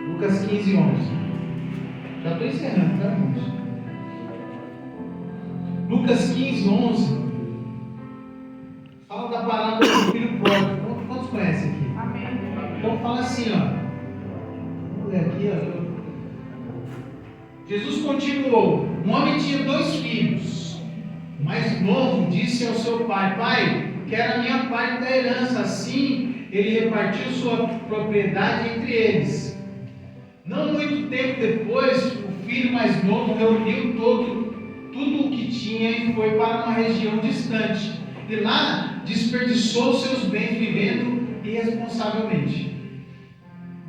[SPEAKER 1] Lucas 15, 11. Já estou encerrando, tá, irmãos? Lucas 15, 11. Fala da parábola do filho pródigo. Quantos conhecem aqui?
[SPEAKER 2] Amém.
[SPEAKER 1] Então fala assim, ó. Vamos ler aqui, ó. Jesus continuou: um homem tinha 2 filhos. O mais novo disse ao seu pai: pai, quero a minha parte da herança. Assim ele repartiu sua propriedade entre eles. Não muito tempo depois, o filho mais novo reuniu tudo o que tinha e foi para uma região distante. E lá desperdiçou seus bens vivendo irresponsavelmente.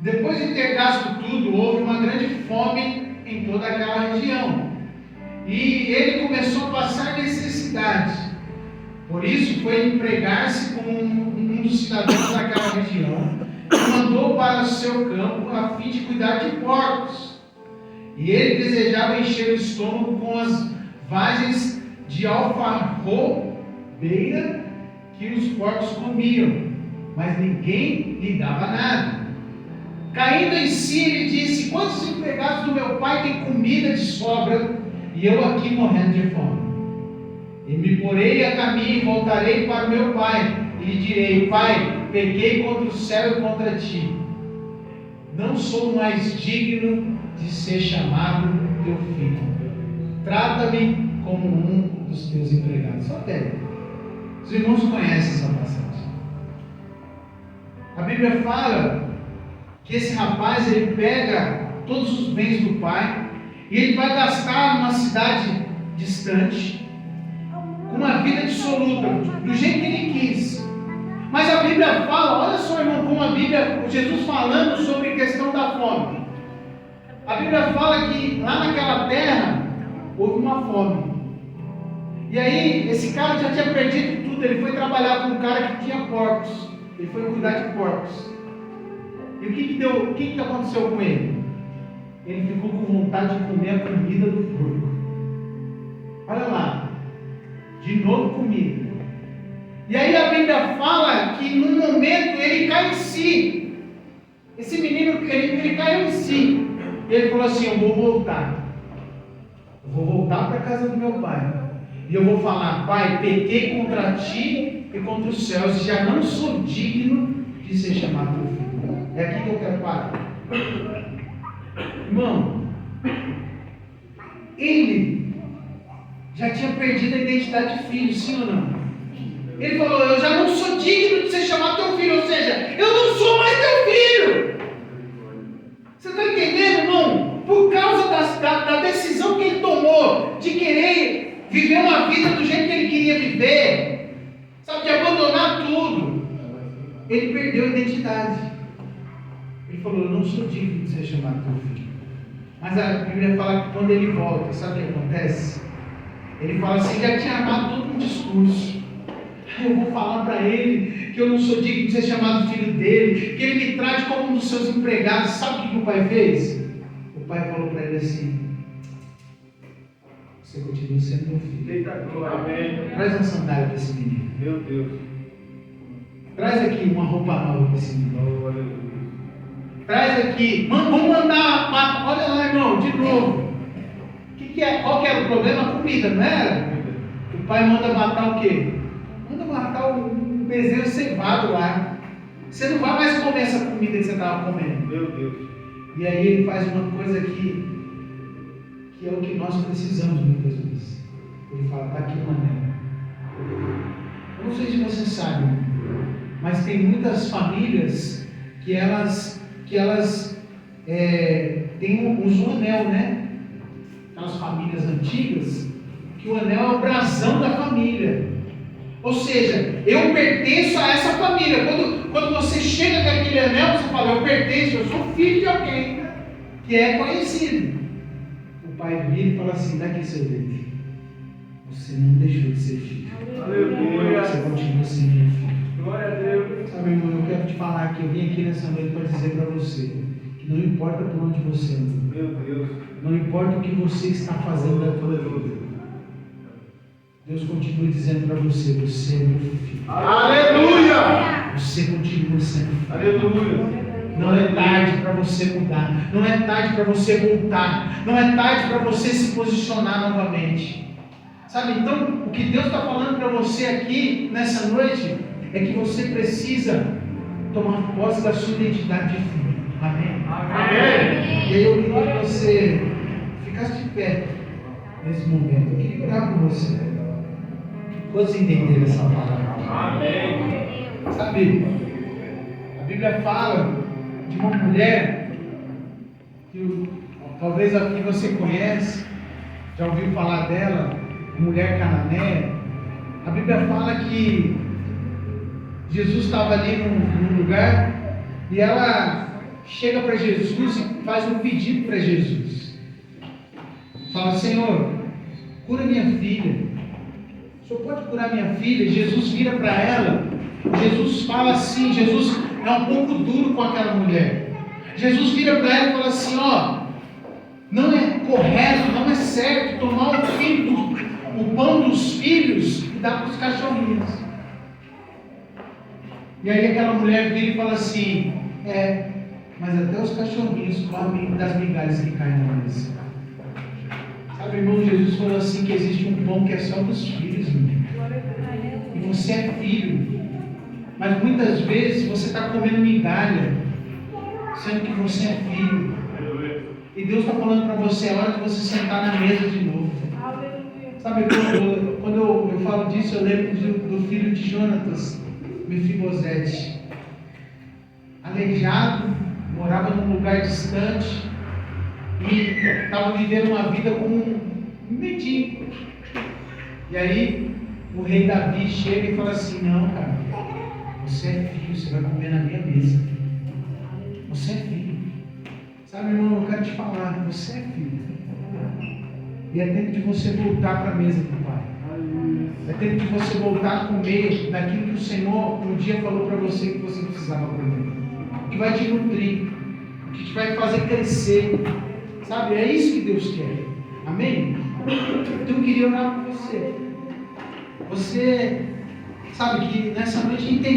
[SPEAKER 1] Depois de ter gasto tudo, houve uma grande fome em toda aquela região. E ele começou a passar necessidade. Por isso foi empregar-se como um dos cidadãos daquela região e mandou para o seu campo a fim de cuidar de porcos. E ele desejava encher o estômago com as vagens de alfarrobeira que os porcos comiam, mas ninguém lhe dava nada. Caindo em si, ele disse: quantos empregados do meu pai têm comida de sobra e eu aqui morrendo de fome? E me porei a caminho e voltarei para o meu pai e lhe direi: pai, pequei contra o céu e contra ti. não sou mais digno de ser chamado teu filho. Trata-me como um dos teus empregados. Só até. Os irmãos conhecem essa passagem. A Bíblia fala que esse rapaz, ele pega todos os bens do pai e ele vai gastar numa cidade distante, com uma vida dissoluta, do jeito que ele quis. Mas a Bíblia fala, olha só, irmão, como a Bíblia, Jesus falando sobre a questão da fome. A Bíblia fala que lá naquela terra houve uma fome. E aí, esse cara já tinha perdido tudo. Ele foi trabalhar com um cara que tinha porcos. Ele foi cuidar de porcos. E o que aconteceu com ele? Ele ficou com vontade de comer a comida do porco. Olha lá, de novo comida. E aí a Bíblia fala que num momento ele cai em si. Esse menino, ele caiu em si. Ele falou assim: eu vou voltar. Eu vou voltar para a casa do meu pai. E eu vou falar: pai, pequei contra ti e contra os céus. E já não sou digno de ser chamado teu filho. É aqui que eu quero parar. Irmão, ele já tinha perdido a identidade de filho, sim ou não? Ele falou: eu já não sou digno de ser chamado teu filho. Ou seja, eu não sou mais teu filho. Você está entendendo, irmão? Por causa da decisão que ele tomou de querer viver uma vida do jeito que ele queria viver, sabe, de abandonar tudo, ele perdeu a identidade. Ele falou: eu não sou digno de ser chamado teu filho. Mas a Bíblia fala que quando ele volta, sabe o que acontece? Ele fala assim: já tinha armado todo um discurso. Eu vou falar para ele que eu não sou digno de ser chamado filho dele, que ele me trate como um dos seus empregados. Sabe o que o pai fez? O pai falou para ele assim: você continua sendo meu filho. Traz uma sandália para esse menino.
[SPEAKER 3] Meu Deus.
[SPEAKER 1] Traz aqui uma roupa nova para esse menino. Traz aqui. Vamos mandar. Olha lá, irmão, de novo. Qual que era o problema? A comida, não era? O pai manda matar o quê? Manda matar um bezerro cevado lá. Você não vai mais comer essa comida que você estava comendo.
[SPEAKER 3] Meu Deus.
[SPEAKER 1] E aí ele faz uma coisa que é o que nós precisamos muitas vezes. Ele fala: está aqui uma anel. Eu não sei se você sabe, mas tem muitas famílias que elas usam o anel, né? Aquelas famílias antigas, que o anel é o brasão da família. Ou seja, eu pertenço a essa família. Quando você chega com aquele anel, você fala: eu pertenço, eu sou filho de alguém que é conhecido. O pai vira e fala assim: daqui seu dedo. Você não deixou de ser filho.
[SPEAKER 3] Aleluia.
[SPEAKER 1] Você continua sendo meu filho.
[SPEAKER 3] Glória a Deus.
[SPEAKER 1] Sabe, irmão, eu quero te falar que eu vim aqui nessa noite para dizer para você que não importa por onde você anda,
[SPEAKER 3] Meu Deus.
[SPEAKER 1] não importa o que você está fazendo da tua vida, Deus continua dizendo para você: você é meu filho.
[SPEAKER 3] Aleluia.
[SPEAKER 1] Você continua sendo filho.
[SPEAKER 3] Aleluia.
[SPEAKER 1] Não é tarde para você mudar, não é tarde para você voltar, não é tarde para você se posicionar novamente. Sabe, então o que Deus está falando para você aqui nessa noite é que você precisa tomar posse da sua identidade de filho. Amém?
[SPEAKER 3] Amém.
[SPEAKER 1] E aí eu queria que você ficasse de pé nesse momento. Eu queria orar por você. Quantos entenderam essa palavra?
[SPEAKER 3] Amém.
[SPEAKER 1] Sabe, a Bíblia fala de uma mulher que talvez aqui você conhece, já ouviu falar dela, mulher cananeia. A Bíblia fala que Jesus estava ali num lugar e ela chega para Jesus e faz um pedido para Jesus. Fala: Senhor, cura minha filha. O Senhor pode curar minha filha? E Jesus vira para ela. Jesus fala assim, Jesus é um pouco duro com aquela mulher. Jesus vira para ela e fala assim: ó, não é correto, não é certo tomar o pão dos filhos e dar para os cachorrinhos. E aí aquela mulher vira e fala assim: mas até os cachorrinhos comem das migalhas que caem na mesa. Sabe, irmão, Jesus falou assim que existe um pão que é só dos filhos, irmão. E você é filho. Mas muitas vezes você está comendo migalha. sendo que você é filho. E Deus está falando para você, é hora de você sentar na mesa de novo. Sabe, quando eu falo disso, eu lembro do filho de Jonatas, Mefibosete. Aleijado, morava num lugar distante e estava vivendo uma vida como um mendigo. E aí o rei Davi chega e fala assim: não, cara, você é filho, você vai comer na minha mesa. Você é filho. Sabe, irmão, eu quero te falar, você é filho. E é tempo de você voltar para a mesa do Pai. É tempo de você voltar a comer daquilo que o Senhor um dia falou para você que você precisava comer. Que vai te nutrir, que te vai fazer crescer. Sabe, é isso que Deus quer. Amém? Então eu queria orar por você. Você sabe que nessa noite entendeu